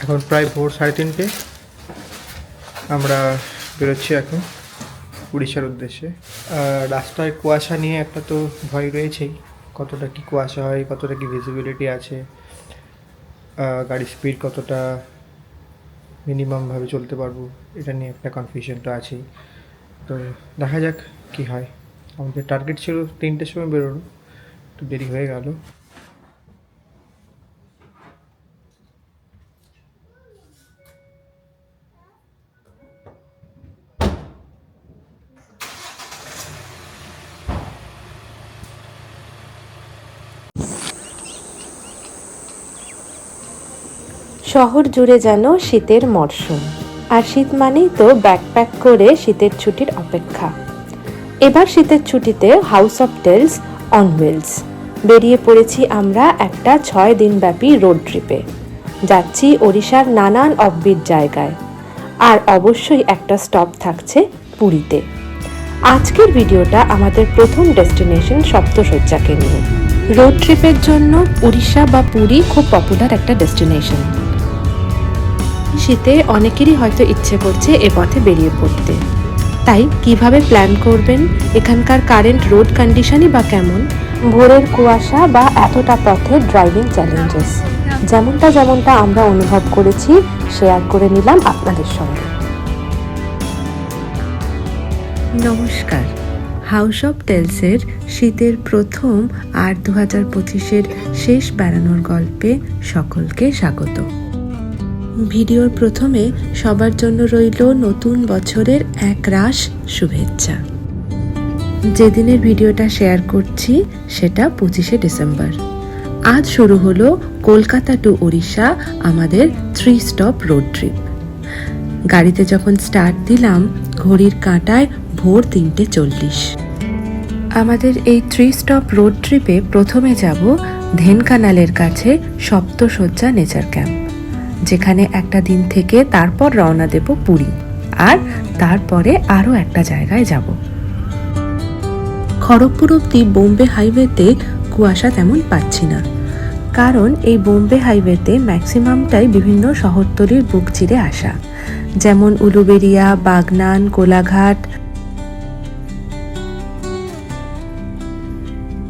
এখন প্রায় ভোর 3:30 আমরা বেরোচ্ছি এখন উড়িষ্যার উদ্দেশ্যে। রাস্তায় কুয়াশা নিয়ে একটা তো ভয় রয়েছেই, কতটা কি কুয়াশা হয়, কতটা কি ভিজিবিলিটি আছে, গাড়ির স্পিড কতটা মিনিমামভাবে চলতে পারবো, এটা নিয়ে একটা কনফিউশন তো আছেই। তো দেখা যাক কি হয়। আমাদের টার্গেট ছিল 3টের সময় বেরোনো, একটু দেরি হয়ে গেল। শহর জুড়ে যেন শীতের মরশুম, আর শীত মানেই তো ব্যাকপ্যাক করে শীতের ছুটির অপেক্ষা। এবার শীতের ছুটিতে house of tales on wheels বেরিয়ে পড়েছি আমরা একটা 6 দিনব্যাপী রোড ট্রিপে। যাচ্ছি ওড়িশার নানান অফবিট জায়গায়, আর অবশ্যই একটা স্টপ থাকছে পুরীতে। আজকের ভিডিওটা আমাদের প্রথম ডেস্টিনেশন সপ্তশয্যাকে নিয়ে। রোড ট্রিপের জন্য উড়িষ্যা বা পুরী খুব পপুলার একটা ডেস্টিনেশন। শীতে অনেকেরই হয়তো ইচ্ছে করছে এ পথে বেরিয়ে পড়তে। তাই কিভাবে প্ল্যান করবেন, এখানকার কারেন্ট রোড কন্ডিশনই বা কেমন, ভোরের কুয়াশা বা এতটা পথের ড্রাইভিং চ্যালেঞ্জেস, যেমনটা আমরা অনুভব করেছি শেয়ার করে নিলাম আপনাদের সঙ্গে। নমস্কার, হাউস অফ টেলসের শীতের প্রথম আর 2025-এর শেষ বেড়ানোর গল্পে সকলকে স্বাগত। ভিডিওর প্রথমে সবার জন্য রইল নতুন বছরের একরাশ শুভেচ্ছা। যেদিনের ভিডিওটা শেয়ার করছি সেটা 25শে ডিসেম্বর। আজ শুরু হলো কলকাতা টু উড়িষ্যা আমাদের 3 স্টপ রোড ট্রিপ। গাড়িতে যখন স্টার্ট দিলাম ঘড়ির কাঁটায় ভোর 3:40। আমাদের এই 3 স্টপ রোড ট্রিপে প্রথমে যাব ধেনকানালের কাছে সপ্তশয্যা নেচার ক্যাম্প, যেখানে একটা দিন থেকে তারপর রওনা দেব পুরী, আর তারপরে আরও একটা জায়গায় যাব। খড়গপুর অব্দি বোম্বে হাইওয়েতে কুয়াশা তেমন পাচ্ছি না, কারণ এই বোম্বে হাইওয়েতে ম্যাক্সিমামটাই বিভিন্ন শহরতলির বুক চিরে আসা, যেমন উলুবেড়িয়া, বাগনান, কোলাঘাট।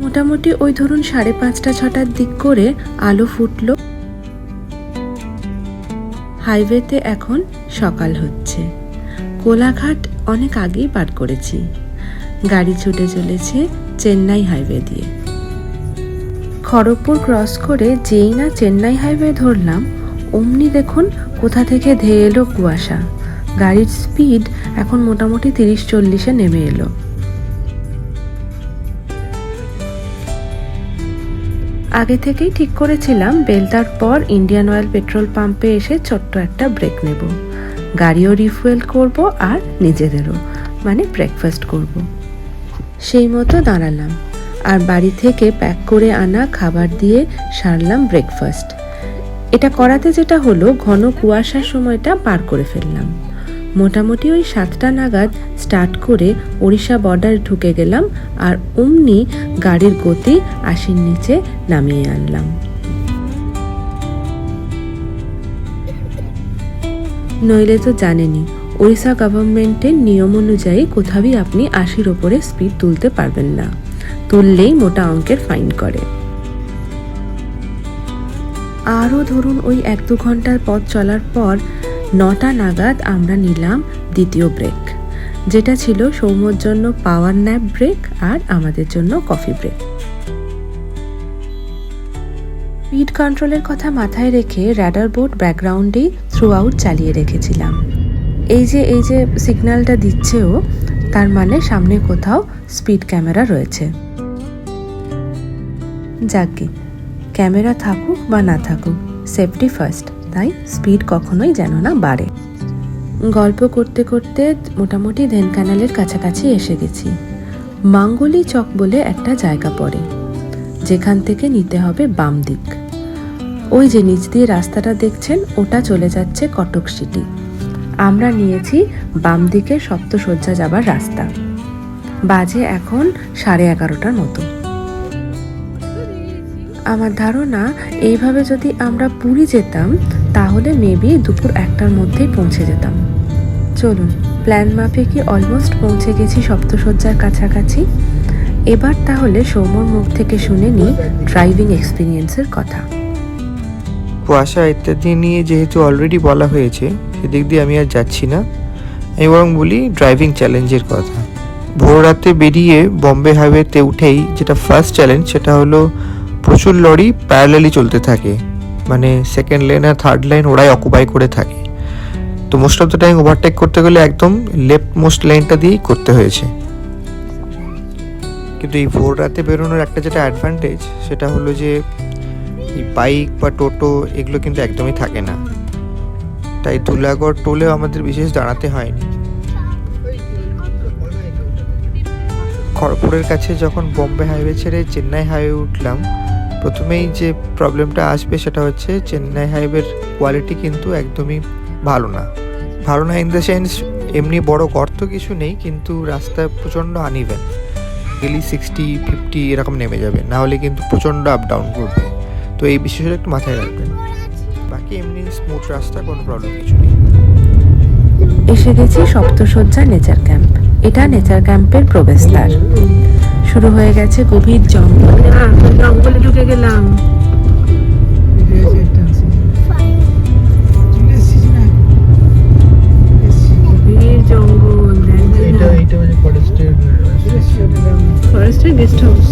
মোটামুটি ওই ধরুন 5:30-6টার দিক করে আলো ফুটলো। হাইওয়েতে এখন সকাল হচ্ছে। কোলাঘাট অনেক আগেই পার করেছি। গাড়ি ছুটে চলেছে চেন্নাই হাইওয়ে দিয়ে। খড়গপুর ক্রস করে যেই না চেন্নাই হাইওয়ে ধরলাম, অমনি দেখুন কোথা থেকে ধেয়ে এলো কুয়াশা। গাড়ির স্পিড এখন মোটামুটি 30-40-এ নেমে এলো। আগে থেকেই ঠিক করেছিলাম বেলদার পর ইন্ডিয়ান অয়েল পেট্রোল পাম্পে এসে ছোট্ট একটা ব্রেক নেব, গাড়িও রিফুয়েল করব আর নিজেদেরও, মানে ব্রেকফাস্ট করব। সেই মতো দাঁড়ালাম, আর বাড়ি থেকে প্যাক করে আনা খাবার দিয়ে সারলাম ব্রেকফাস্ট। এটা করাতে যেটা হলো, ঘন কুয়াশার সময়টা পার করে ফেললাম। মোটামুটি ওই 7টা নাগাদ স্টার্ট করে ওড়িশা বর্ডার ঢুকে গেলাম, আর অমনি গাড়ির গতি 80-র নিচে নামিয়ে আনলাম। নইলে তো জানেনই, ওড়িশা গভর্নমেন্টের নিয়ম অনুযায়ী কোথাওই আপনি 80-র ওপরে স্পিড তুলতে পারবেন না, তুললেই মোটা অঙ্কের ফাইন করে। আরও ধরুন ওই 1-2 ঘন্টার পথ চলার পর 9টা নাগাদ আমরা নিলাম দ্বিতীয় ব্রেক, যেটা ছিল সৌম্যর জন্য পাওয়ার ন্যাপ ব্রেক আর আমাদের জন্য কফি ব্রেক। স্পিড কন্ট্রোলের কথা মাথায় রেখে র্যাডার বোর্ড ব্যাকগ্রাউন্ডেই থ্রু আউট চালিয়ে রেখেছিলাম। এই যে সিগন্যালটা দিচ্ছেও, তার মানে সামনে কোথাও স্পিড ক্যামেরা রয়েছে। যাকে ক্যামেরা থাকুক বা না থাকুক, সেফটি ফার্স্ট, তাই স্পিড কখনোই যেন না বাড়ে। গল্প করতে করতে মোটামুটি ধেনকানালের কাছাকাছি এসে গেছি। মাঙ্গলি চক বলে একটা জায়গা পড়ে, যেখান থেকে নিতে হবে বাম দিক। ওই যে নিচ দিয়ে রাস্তাটা দেখছেন, ওটা চলে যাচ্ছে কটক সিটি। আমরা নিয়েছি বাম দিকে সপ্তশয্যা যাবার রাস্তা। বাজে এখন 11:30টার মতো। আমার ধারণা এইভাবে যদি আমরা পুরী যেতাম তাহলে মেবি দুপুর 1টার মধ্যেই পৌঁছে যেতাম। চলুন, প্ল্যান মাফিকই অলমোস্ট পৌঁছে গেছি সপ্তশয্যার কাছাকাছি। এবার তাহলে সৌম্যর মুখ থেকে শুনে নিই ড্রাইভিং এক্সপিরিয়েন্সের কথা। কুয়াশা ইত্যাদি নিয়ে যেহেতু অলরেডি বলা হয়েছে, সেদিক দিয়ে আমি আর যাচ্ছি না। আমি বরং বলি ড্রাইভিং চ্যালেঞ্জের কথা। ভোর রাতে বেরিয়ে বম্বে হাইওয়েতে উঠেই যেটা ফার্স্ট চ্যালেঞ্জ, সেটা হলো প্রচুর লরি প্যারালালি চলতে থাকে, মানে সেকেন্ড লেন আর থার্ড লাইন ওরাই অকুপাই করে থাকে। তো most of the time overtake করতে গেলে একদম লেফট মোস্ট লাইনটা দিয়েই করতে হয়েছে। কিন্তু এই ভোর রাতে বেরোনোর একটা যেটা অ্যাডভান্টেজ, সেটা হলো যে এই বাইক বা টোটো এগুলো কিন্তু একদমই থাকে না, তাই ধুলাগড় টোলেও আমাদের বিশেষ দাঁড়াতে হয়নি। খড়গপুরের কাছে যখন বম্বে হাইওয়ে ছেড়ে চেন্নাই হাইওয়ে উঠলাম, প্রথমেই যে প্রবলেমটা আসবে সেটা হচ্ছে চেন্নাই হাইওয়ের কোয়ালিটি কিন্তু একদমই ভালো না ইন দ্য সেন্স এমনি বড় গর্ত কিছু নেই, কিন্তু রাস্তায় প্রচণ্ড আনইভেন, গেলি 60-50 এরকম নেমে যাবে, না হলে কিন্তু প্রচণ্ড আপ ডাউন করবে। তো এই বিষয়টা একটু মাথায় রাখবেন। বাকি এমনি স্মুথ রাস্তা, কোনো প্রবলেম কিছু নেই। এসে গেছি সপ্তশয্যা নেচার ক্যাম্প। এটা নেচার ক্যাম্পের প্রবেশদ্বার। শুরু হয়ে গেছে গভীর জঙ্গল। জঙ্গলে ঢুকে গেলাম। গভীর জঙ্গল। ফরেস্টের গেস্ট হাউস।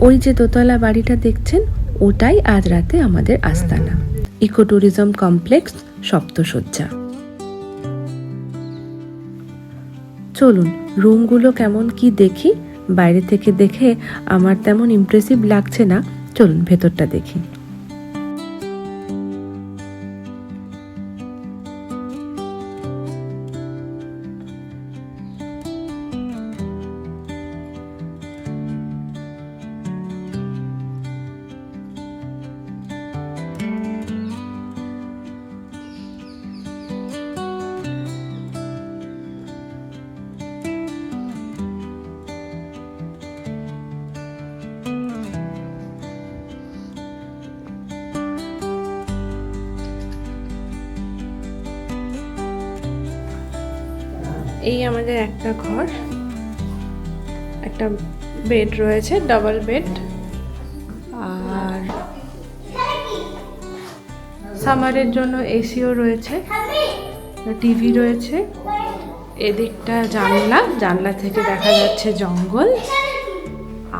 ওই যে দোতলা বাড়িটা দেখছেন, ওটাই আজ রাতে আমাদের আস্তানা, ইকো ট্যুরিজম কমপ্লেক্স সপ্তশয্যা। চলুন রুমগুলো কেমন কি দেখি। বাইরে থেকে দেখে আমার তেমন ইমপ্রেসিভ লাগছে না, চলুন ভেতরটা দেখি। এই আমাদের একটা ঘর, একটা বেড রয়েছে, ডাবল বেড, আর সামারের জন্য এসিও রয়েছে, টিভি রয়েছে। এদিকটা জানলা থেকে দেখা যাচ্ছে জঙ্গল,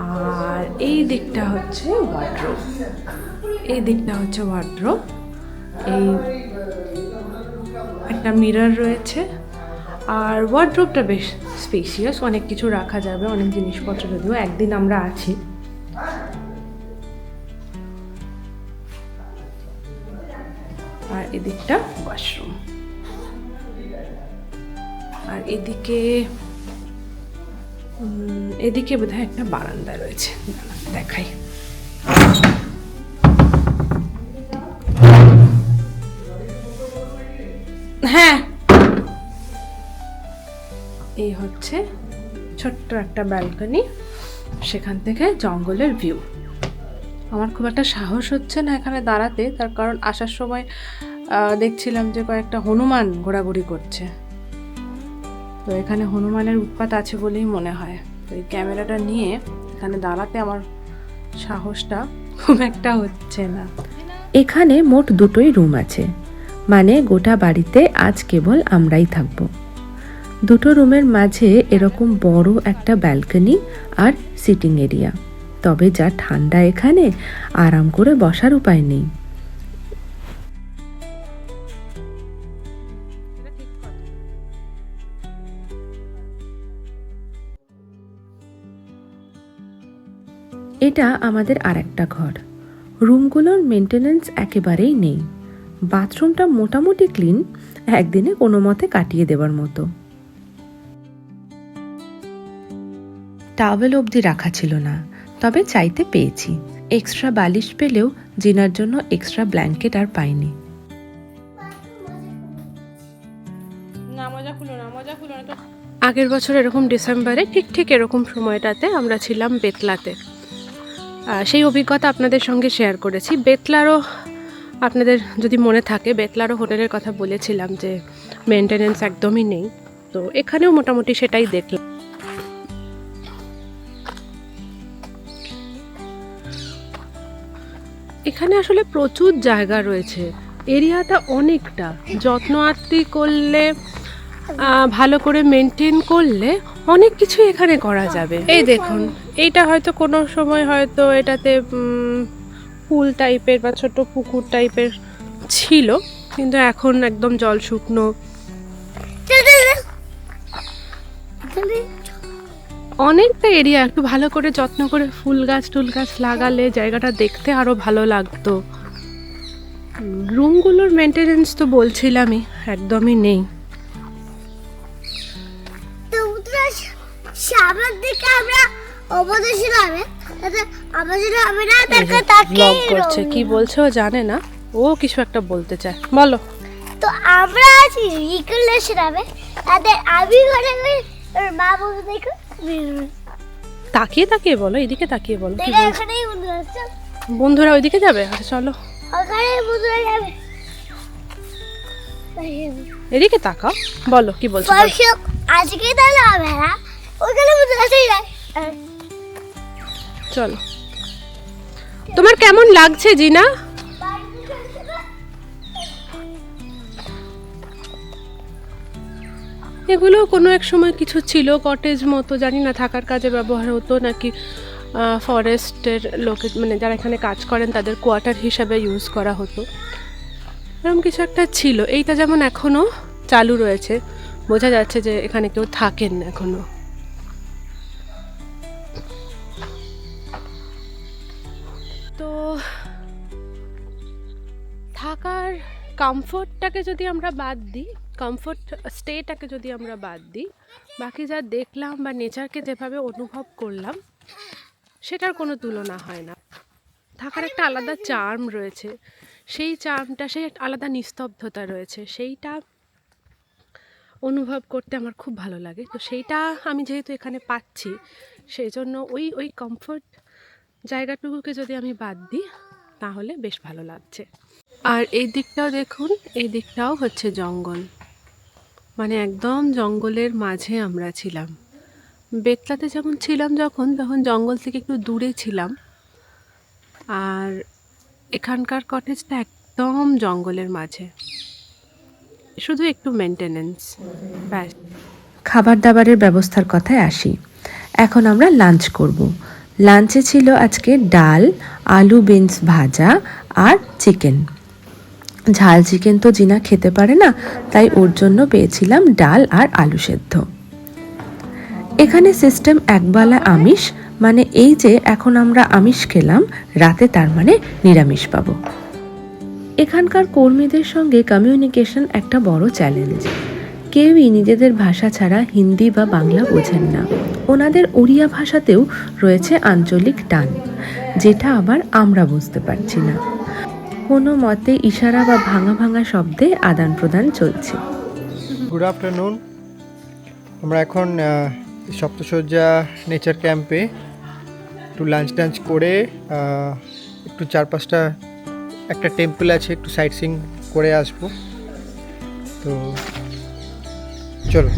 আর এই দিকটা হচ্ছে ওয়ার্ডরোব। এই একটা মিরর রয়েছে, আর ওয়ার্ডরোবটা বেশ স্পেসিয়াস, অনেক কিছু রাখা যাবে, অনেক জিনিসপত্র, যদিও একদিন আমরা আছি। আর এদিকটা ওয়াশরুম, আর এদিকে বোধহয় একটা বারান্দা রয়েছে, দেখাই। হ্যাঁ, এই হচ্ছে ছোট্ট একটা ব্যালকনি, সেখান থেকে জঙ্গলের ভিউ। আমার খুব একটা সাহস হচ্ছে না এখানে দাঁড়াতে, তার কারণ আসার সময় দেখছিলাম যে কয়েকটা হনুমান ঘোরাঘুরি করছে, তো এখানে হনুমানের উৎপাত আছে বলেই মনে হয়। তো এই ক্যামেরাটা নিয়ে এখানে দাঁড়াতে আমার সাহসটা খুব একটা হচ্ছে না। এখানে মোট 2টোই রুম আছে, মানে গোটা বাড়িতে আজ কেবল আমরাই থাকবো। 2টো রুমের মাঝে এরকম বড় একটা ব্যালকনি আর সিটিং এরিয়া। তবে যা ঠান্ডা এখানে, আরাম করে বসার উপায় নেই। এটা আমাদের আরেকটা ঘর। রুমগুলোর মেনটেনেন্স একেবারেই নেই। বাথরুমটা মোটামুটি ক্লিন, একদিনে কোনো মতে কাটিয়ে দেওয়ার মতো। টাওয়েল অবধি রাখা ছিল না, তবে চাইতে পেয়েছি। এক্সট্রা বালিশ পেলেও জিনার জন্য এক্সট্রা ব্ল্যাঙ্কেট আর পাইনি। আগের বছর এরকম ডিসেম্বরে ঠিক এরকম সময়টাতে আমরা ছিলাম বেতলাতে। সেই অভিজ্ঞতা আপনাদের সঙ্গে শেয়ার করেছি। বেতলারও আপনাদের যদি মনে থাকে, বেতলারও হোটেলের কথা বলেছিলাম যে মেনটেনেন্স একদমই নেই। তো এখানেও মোটামুটি সেটাই দেখলাম। এখানে আসলে প্রচুর জায়গা রয়েছে, এরিয়াটা অনেকটা। যত্ন আত্তি করলে, ভালো করে মেনটেন করলে অনেক কিছু এখানে করা যাবে। এই দেখুন, এইটা হয়তো কোনো সময় হয়তো এটাতে পুল টাইপের বা ছোট পুকুর টাইপের ছিল, কিন্তু এখন একদম জল শুকনো। অনেকটা এরিয়া, একটু ভালো করে যত্ন করে ফুল গাছ টুল গাছ লাগালে জায়গাটা দেখতে আরো ভালো লাগতো। রুমগুলোর মেনটেনেন্স তো বলছিলামই, একদমই নেই। সামনের দিকে আমরা অবদেশিলাম, আমাদের হবে না তাকে তাকে করছে, কি বলছে ও জানে না, ও কিছু একটা বলতে চায়। বলো। তো আমরা আছি রিকলেশনাবে, তাদের আমি ঘরে মা বলতে দেখো, তাকিয়ে তাকিয়ে বলো, এদিকে তাকিয়ে বলো। কি বলছো? এখানেই বন্ধুরা আছে, বন্ধুরা ওইদিকে যাবে? আচ্ছা চলো, ওখানে বন্ধুরা যাবে। এদিকে তাকাও, বলো কি বলছো। দর্শক, আজকে তাহলে হবে না, ওখানে বন্ধুরা আছে যায়। চলো, তোমার কেমন লাগছে জিনা? এগুলো কোনো এক সময় কিছু ছিল কটেজ মতো, জানি না থাকার কাজে ব্যবহার হতো নাকি ফরেস্টের লোকে, মানে যারা এখানে কাজ করেন তাদের কোয়ার্টার হিসাবে ইউজ করা হতো, এরকম কিছু একটা ছিল। এইটা যেমন এখনো চালু রয়েছে, বোঝা যাচ্ছে যে এখানে কেউ থাকেন এখনো। তো থাকার কমফোর্টটাকে যদি আমরা বাদ দিই, কমফোর্ট স্টেটাকে যদি আমরা বাদ দিই, বাকি যা দেখলাম বা নেচারকে যেভাবে অনুভব করলাম সেটার কোনো তুলনা হয় না। থাকার একটা আলাদা চার্ম রয়েছে, সেই চার্মটা, সেই একটা আলাদা নিস্তব্ধতা রয়েছে, সেইটা অনুভব করতে আমার খুব ভালো লাগে। তো সেইটা আমি যেহেতু এখানে পাচ্ছি, সেই জন্য ওই কমফোর্ট জায়গাটুকুকে যদি আমি বাদ দিই তাহলে বেশ ভালো লাগছে। আর এই দিকটাও দেখুন, এই দিকটাও হচ্ছে জঙ্গল, মানে একদম জঙ্গলের মাঝে আমরা ছিলাম। বেতলাতে যেমন ছিলাম যখন, তখন জঙ্গল থেকে একটু দূরে ছিলাম, আর এখানকার কটেজটা একদম জঙ্গলের মাঝে, শুধু একটু মেনটেনেন্স ব্যাস। খাবার দাবারের ব্যবস্থার কথায় আসি। এখন আমরা লাঞ্চ করব। লাঞ্চে ছিল আজকে ডাল, আলু বিনস ভাজা আর চিকেন। ঝাল চিকেন তো জিনা খেতে পারে না, তাই ওর জন্য পেয়েছিলাম ডাল আর আলু সেদ্ধ। এখানে সিস্টেম একবেলা আমিষ, মানে এই যে এখন আমরা আমিষ খেলাম, রাতে তার মানে নিরামিষ পাবো। এখানকার কর্মীদের সঙ্গে কমিউনিকেশন একটা বড় চ্যালেঞ্জ। কেউই নিজেদের ভাষা ছাড়া হিন্দি বা বাংলা বোঝেন না। ওনাদের ওড়িয়া ভাষাতেও রয়েছে আঞ্চলিক টান, যেটা আবার আমরা বুঝতে পারছি না। কোনো মতে ইশারা বা ভাঙা ভাঙা শব্দে আদান প্রদান চলছে। Good afternoon. আমরা এখন সপ্তশয্যা নেচার ক্যাম্পে একটু লাঞ্চ টাঞ্চ করে একটু 4-5টা একটা টেম্পল আছে, একটু সাইট সিইং করে আসবো। তো চলো।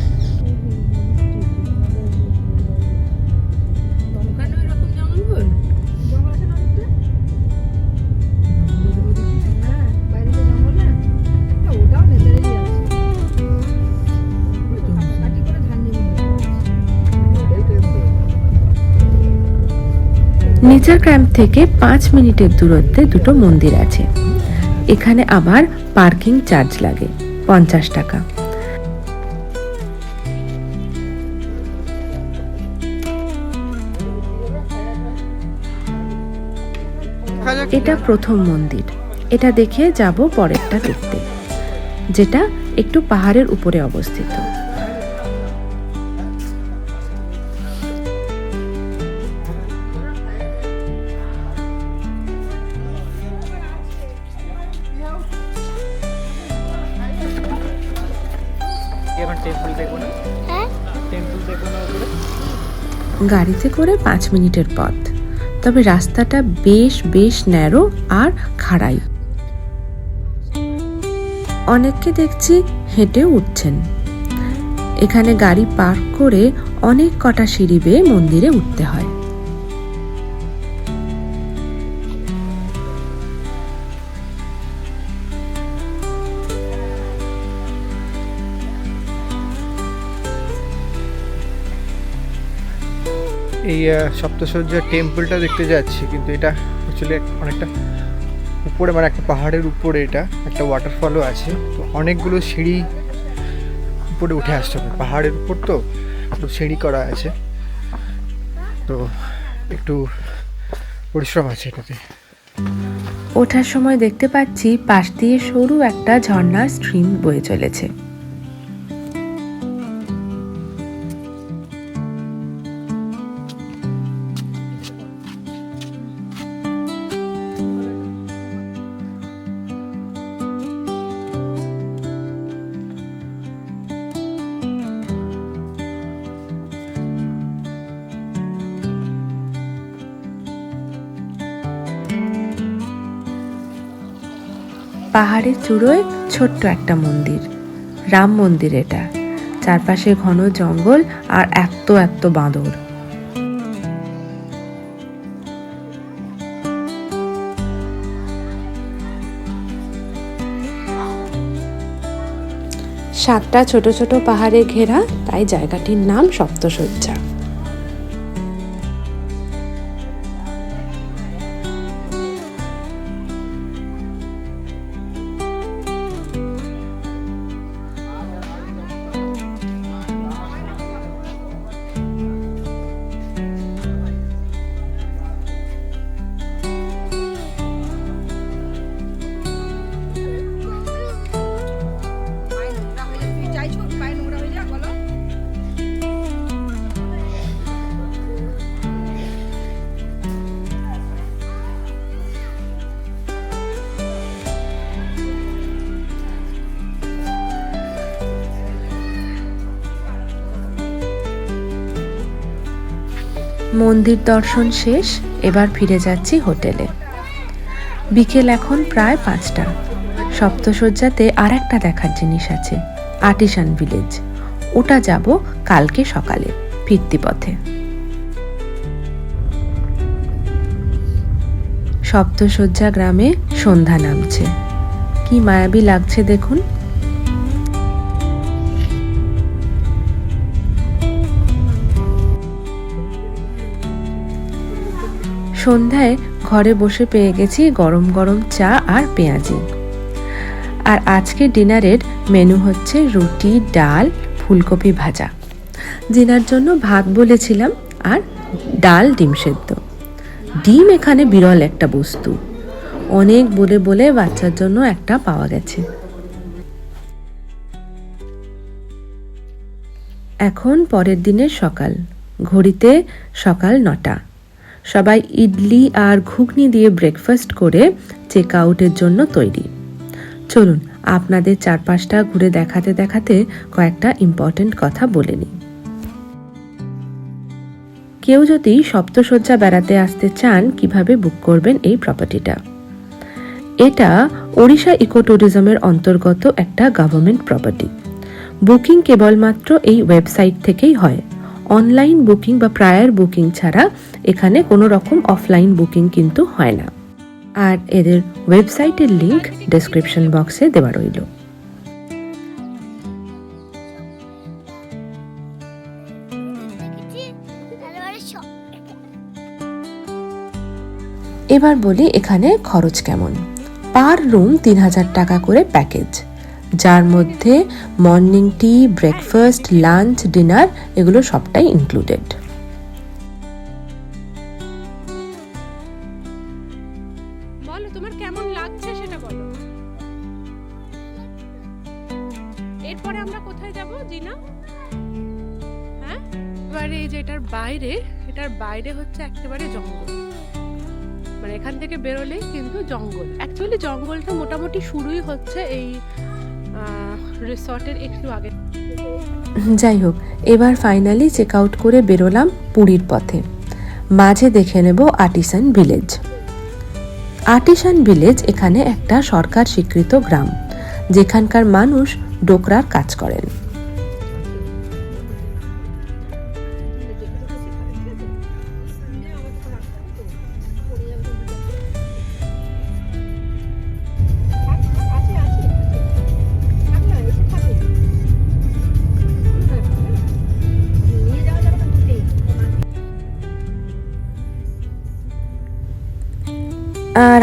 নেচার ক্যাম্প থেকে 5 মিনিটের দূরত্বে দুটো মন্দির আছে। এখানে আবার পার্কিং চার্জ লাগে 50 টাকা। এটা প্রথম মন্দির। এটা দেখে যাব পরেরটা দেখতে, যেটা একটু পাহাড়ের উপরে অবস্থিত। ওখানে টেম্পল দেখবো না? হ্যাঁ টেম্পল দেখবো না ওখানে? গাড়িতে করে 5 মিনিটের পথ, তবে রাস্তাটা বেশ ন্যারো আর খাড়াই। অনেককে দেখছি হেঁটে উঠছেন। এখানে গাড়ি পার্ক করে অনেক কটা সিঁড়ি বেয়ে মন্দিরে উঠতে হয়। এই সপ্তশয্যার টেম্পলটা দেখতে যাচ্ছি, কিন্তু এটা অ্যাকচুয়ালি অনেকটা উপরে, মানে একটা পাহাড়ের উপরে, এটা একটা ওয়াটারফলও আছে। তো অনেকগুলো সিঁড়ি উপরে উঠে আসতে হবে, পাহাড়ের উপর তো একটু সিঁড়ি করা আছে, তো একটু পরিশ্রম আছে এটাতে। ওঠার সময় দেখতে পাচ্ছি পাশ দিয়ে সরু একটা ঝর্ণার স্ট্রিম বয়ে চলেছে। পাহাড়ের চূড়োয় ছোট্ট একটা মন্দির, রাম মন্দির এটা। চারপাশে ঘন জঙ্গল আর এত বাঁদর। সাতটা ছোট ছোট পাহাড়ে ঘেরা, তাই জায়গাটির নাম সপ্তশয্যা। মন্দির দর্শন শেষ, এবার ফিরে যাচ্ছি হোটেলে। বিকেল এখন প্রায় 5টা। সপ্তশয্যাতে আর একটা দেখার জিনিস আছে, আর্টিসান ভিলেজ। ওটা যাব কালকে সকালে ফিরতি পথে। সপ্তশয্যা গ্রামে সন্ধ্যা নামছে, কি মায়াবী লাগছে দেখুন। সন্ধ্যায় ঘরে বসে পেয়ে গেছি গরম গরম চা আর পেঁয়াজি। আর আজকে ডিনারের মেনু হচ্ছে রুটি, ডাল, ফুলকপি ভাজা। ডিনার জন্য ভাত বলেছিলাম, আর ডাল, ডিম সেদ্ধ। ডিম এখানে বিরল একটা বস্তু, অনেক বলে বলে বাচ্চার জন্য একটা পাওয়া গেছে। এখন পরের দিনের সকাল, ঘড়িতে সকাল 9টা। সবাই ইডলি আর ঘুগনি দিয়ে ব্রেকফাস্ট করে চেক আউটের জন্য তৈরি। চলুন আপনাদের চারপাশটা ঘুরে দেখাতে দেখাতে কয়েকটা ইম্পর্টেন্ট কথা বলে নিই। কেউ যদি সপ্তশয্যা বেড়াতে আসতে চান, কিভাবে বুক করবেন এই প্রপার্টিটা? এটা ওড়িশা ইকো ট্যুরিজমের অন্তর্গত একটা গভর্নমেন্ট প্রপার্টি। বুকিং কেবলমাত্র এই ওয়েবসাইট থেকেই হয়। অনলাইন বুকিং বা প্রায়র বুকিং ছাড়া এখানে কোনো রকম অফলাইন বুকিং কিন্তু হয় না। আর এদের ওয়েবসাইটের লিংক ডেসক্রিপশন বক্সে দেওয়া রইল। এবার বলি এখানে খরচ কেমন। পার রুম 3000 টাকা করে প্যাকেজ, যার মধ্যে মর্নিং টি, ব্রেকফাস্ট, লাঞ্চ, ডিনার এগুলো সবটাই ইনক্লুডেড। বলো তোমার কেমন লাগছে সেটা বলো। এরপরে আমরা কোথায় যাব জিনা? হ্যাঁ, এবারে এই যে এটার বাইরে হচ্ছে একেবারে জঙ্গল। মানে এখান থেকে বেরোলেই কিন্তু জঙ্গল। অ্যাকচুয়ালি জঙ্গলটা মোটামুটি শুরুই হচ্ছে এই রিসর্টের একটু আগে। যাই হোক, এবার ফাইনালি চেক আউট করে বেরোলাম পুরীর পথে। মাঝে দেখে নেব আর্টিসান ভিলেজ। আর্টিসান ভিলেজ এখানে একটা সরকার স্বীকৃত গ্রাম, যেখানকার মানুষ ডোকরার কাজ করেন।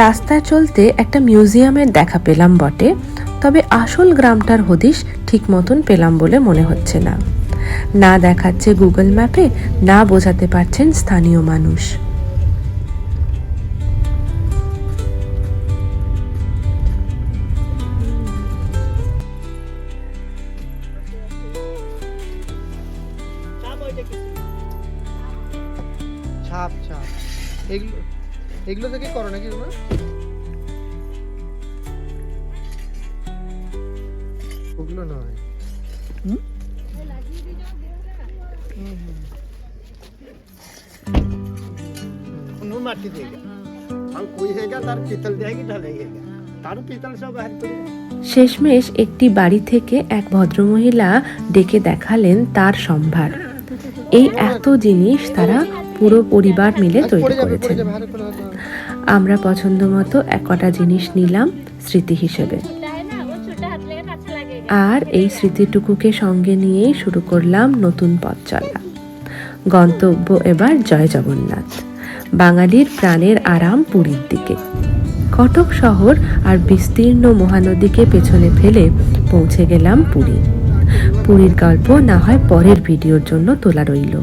রাস্তায় চলতে একটা মিউজিয়ামের দেখা পেলাম বটে, তবে আসল গ্রামটার হদিশ ঠিক মতন পেলাম বলে মনে হচ্ছে না। না দেখাচ্ছে গুগল ম্যাপে, না বোঝাতে পারছেন স্থানীয় মানুষ। ছাপ ছাপ এগুলো এগুলো থেকে করো নাকি তোমরা? ওগুলো নয়। माटी देगा हम कोई हैगा तार पीतल देगी ढलेगा तारू पीतल सब बाहर कर শেষমেশ একটি বাড়ি থেকে এক ভদ্রমহিলা ডেকে দেখালেন তার সম্ভার। এই এত জিনিস তারা পুরো পরিবার মিলে তৈরি করেছেন। আমরা পছন্দ মতো এক কটা জিনিস নিলাম স্মৃতি হিসেবে, আর এই স্মৃতিটুকুকে সঙ্গে নিয়েই শুরু করলাম নতুন পথ চলা। গন্তব্য এবার জয় জগন্নাথ, বাঙালির প্রাণের আরাম পুরীর দিকে। কটক শহর আর বিস্তীর্ণ মহানদীকে পেছনে ফেলে পৌঁছে গেলাম পুরী। পুরীর গল্প না হয় পরের ভিডিওর জন্য তোলা রইল।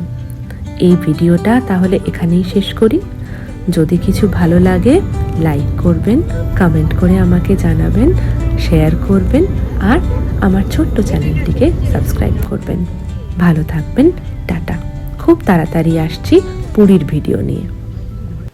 এই ভিডিওটা তাহলে এখানেই শেষ করি। যদি কিছু ভালো লাগে লাইক করবেন, কমেন্ট করে আমাকে জানাবেন, শেয়ার করবেন, আর আমার ছোট্ট চ্যানেলটিকে সাবস্ক্রাইব করবেন। ভালো থাকবেন, টাটা। খুব তাড়াতাড়ি আসছি পুরীর ভিডিও নিয়ে।